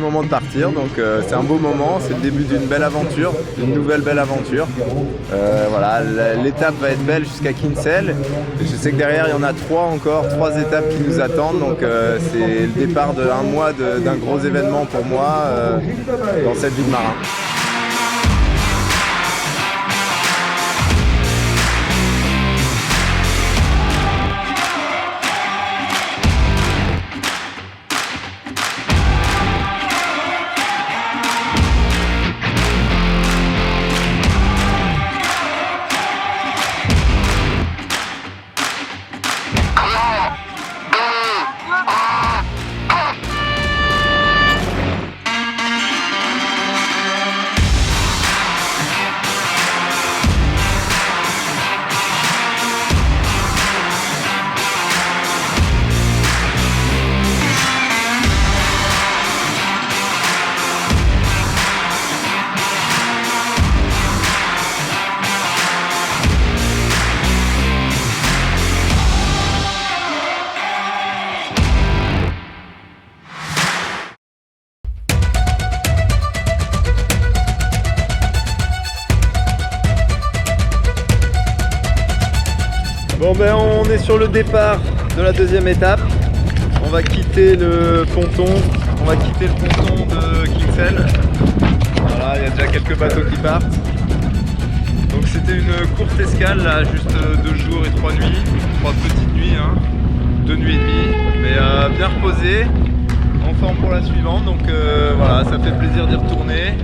moment de partir, donc c'est un beau moment, c'est le début d'une belle aventure, d'une nouvelle belle aventure. Voilà, l'étape va être belle jusqu'à Kinsale. Et je sais que derrière il y en a trois étapes qui nous attendent, donc c'est le départ d'un mois d'un gros événement pour moi dans cette vie de marin. Bon ben on est sur le départ de la deuxième étape. On va quitter le ponton. De Kinsale. Voilà, il y a déjà quelques bateaux qui partent. Donc c'était une courte escale là, juste 2 jours et 3 nuits. 3 petites nuits, 2 nuits et demie. Mais bien reposé, en forme pour la suivante. Donc voilà, ça fait plaisir d'y retourner.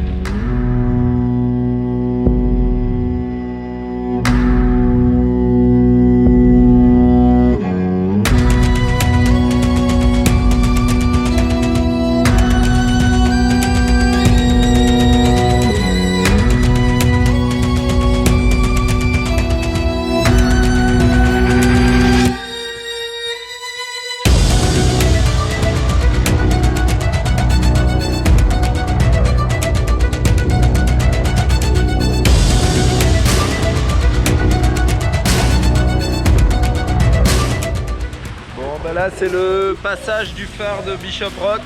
Là c'est le passage du phare de Bishop Rock,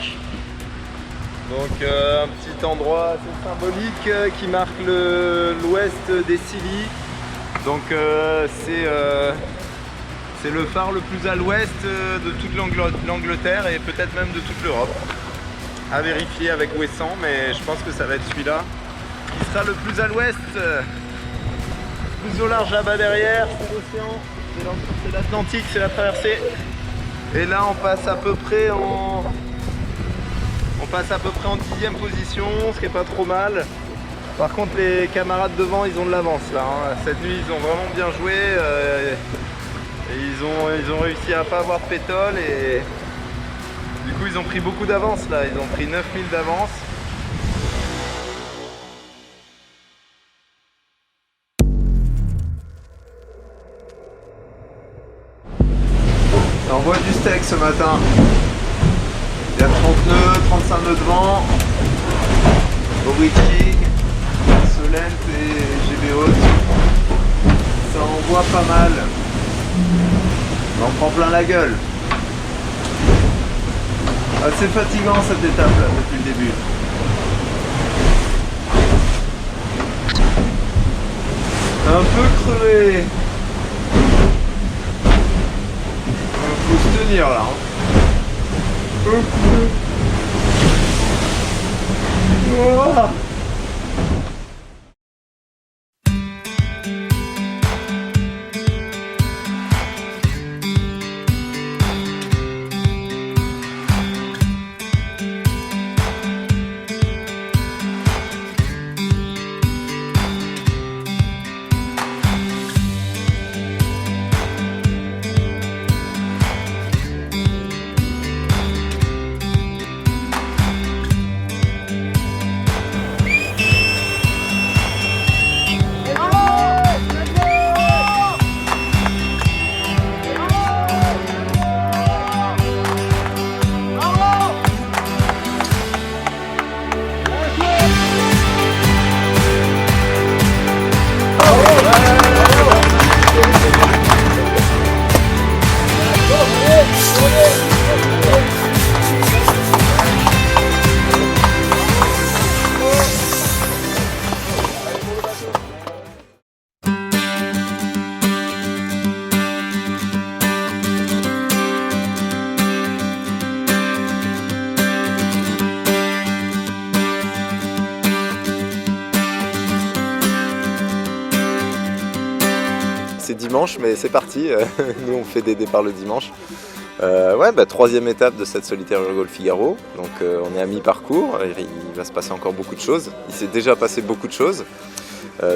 donc un petit endroit assez symbolique qui marque l'ouest des Scilly. Donc c'est le phare le plus à l'ouest de toute l'Angleterre et peut-être même de toute l'Europe. À vérifier avec Ouessant, mais je pense que ça va être celui-là qui sera le plus à l'ouest. Plus au large là-bas derrière, c'est l'océan, c'est l'Atlantique, c'est la traversée. Et là on passe à peu près en 10e position, ce qui est pas trop mal. Par contre les camarades devant ils ont de l'avance là. Cette nuit ils ont vraiment bien joué. Et ils ont réussi à pas avoir de pétole et du coup ils ont pris beaucoup d'avance là. Ils ont pris 9000 d'avance. On voit du steak ce matin. Il y a 30 nœuds, 35 nœuds de vent. Orichi, Solent et GB Haute. Ça envoie pas mal. On en prend plein la gueule. Assez fatigant cette étape là depuis le début. Un peu crevé. Faut se tenir là. Oh. c'est dimanche, mais c'est parti. Nous, on fait des départs le dimanche. Ouais, troisième étape de cette solitaire Urgell Figaro. Donc on est à mi-parcours, il va se passer encore beaucoup de choses. Il s'est déjà passé beaucoup de choses.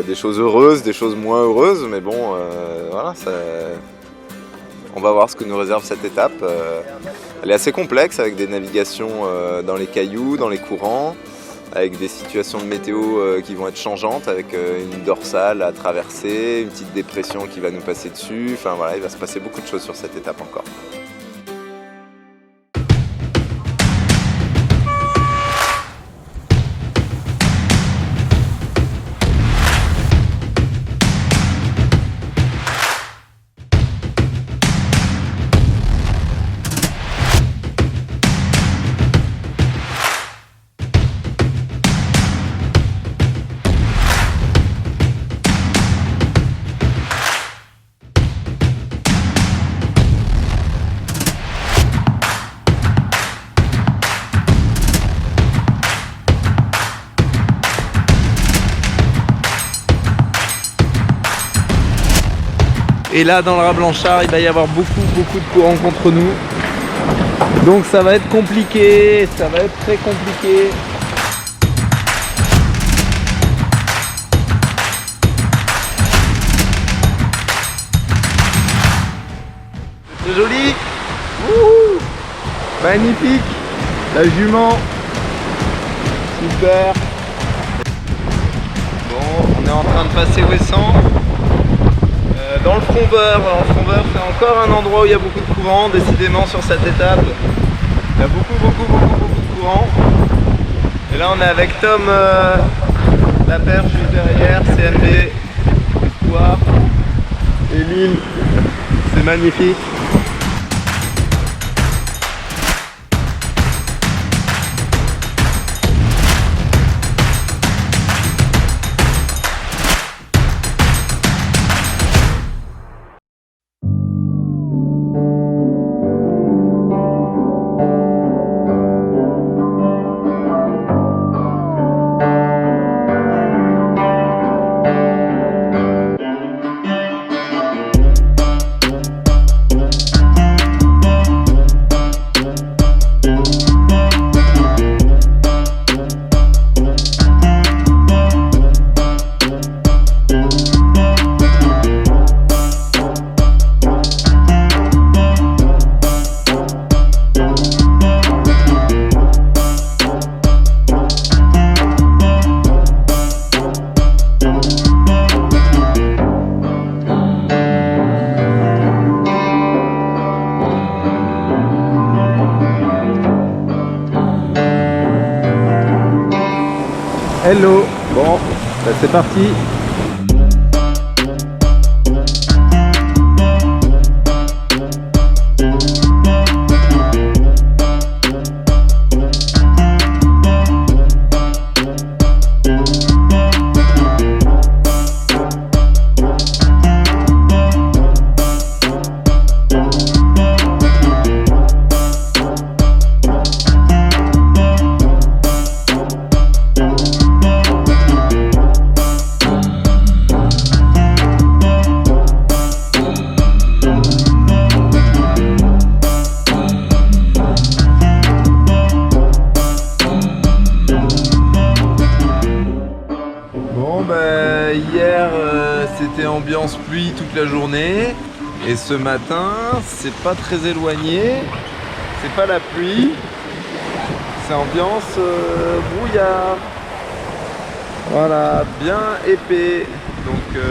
Des choses heureuses, des choses moins heureuses, mais bon, voilà, on va voir ce que nous réserve cette étape. Elle est assez complexe avec des navigations dans les cailloux, dans les courants, avec des situations de météo qui vont être changeantes, avec une dorsale à traverser, une petite dépression qui va nous passer dessus. Enfin voilà, il va se passer beaucoup de choses sur cette étape encore. Et là dans le Raz Blanchard, il va y avoir beaucoup de courants contre nous. Donc ça va être compliqué, ça va être très compliqué. C'est joli. Wouhou, magnifique. La jument. Super. Bon, on est en train de passer Ouessant. Dans le Fromveur, c'est encore un endroit où il y a beaucoup de courants, décidément sur cette étape. Il y a beaucoup de courants. Et là on est avec Tom la perche juste derrière, CMB, Espoir, et l'île, c'est magnifique. Hello, bon, c'est parti. Hier c'était ambiance pluie toute la journée et ce matin c'est pas très éloigné, c'est pas la pluie, c'est ambiance brouillard, voilà, bien épais. Donc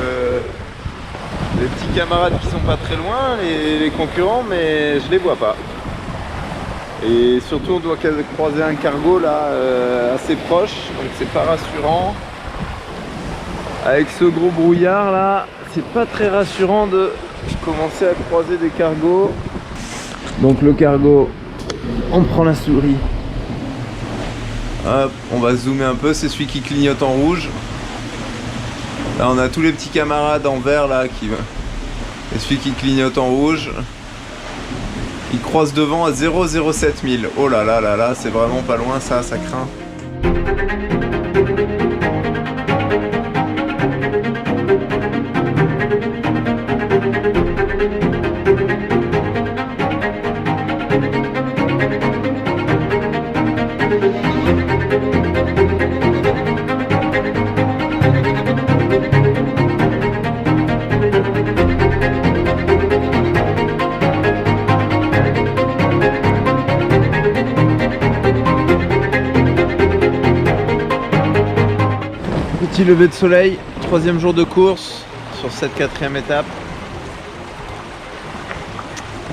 les petits camarades qui sont pas très loin, les concurrents, mais je les vois pas. Et surtout on doit croiser un cargo là assez proche, donc c'est pas rassurant. Avec ce gros brouillard là, c'est pas très rassurant de commencer à croiser des cargos. Donc le cargo, on prend la souris. Hop, on va zoomer un peu, c'est celui qui clignote en rouge. Là on a tous les petits camarades en vert là qui... Et celui qui clignote en rouge, il croise devant à 0,07000. Oh là là là là, c'est vraiment pas loin ça, ça craint. Petit lever de soleil, troisième jour de course sur cette quatrième étape.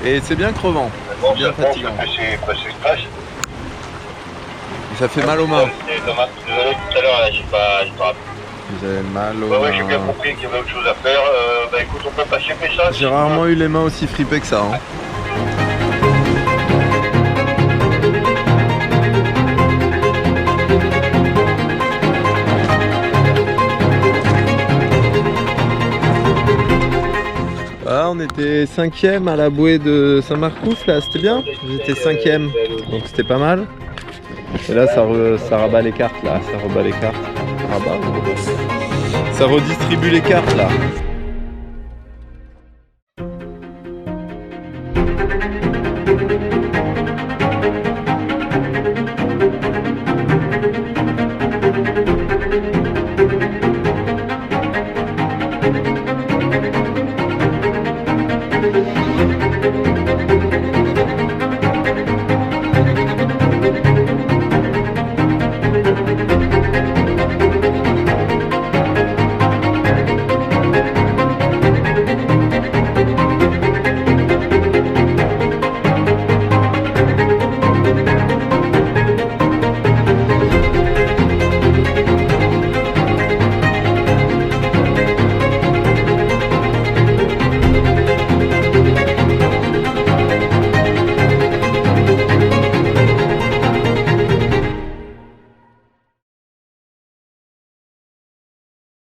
Et c'est bien crevant, c'est bien fatigant. Et ça fait mal aux mains. Désolé tout à l'heure, j'ai pas rappelé. Vous avez mal aux mains. Ouais, j'ai bien compris qu'il y avait autre chose à faire. Bah écoute, on peut passer que ça. J'ai rarement eu les mains aussi fripées que ça. Hein. Ah, on était 5e à la bouée de Saint-Marcouf là, c'était bien. J'étais 5e, donc c'était pas mal. Et là ça rabat les cartes là, ça rebat les cartes. Rabat, ça redistribue les cartes là.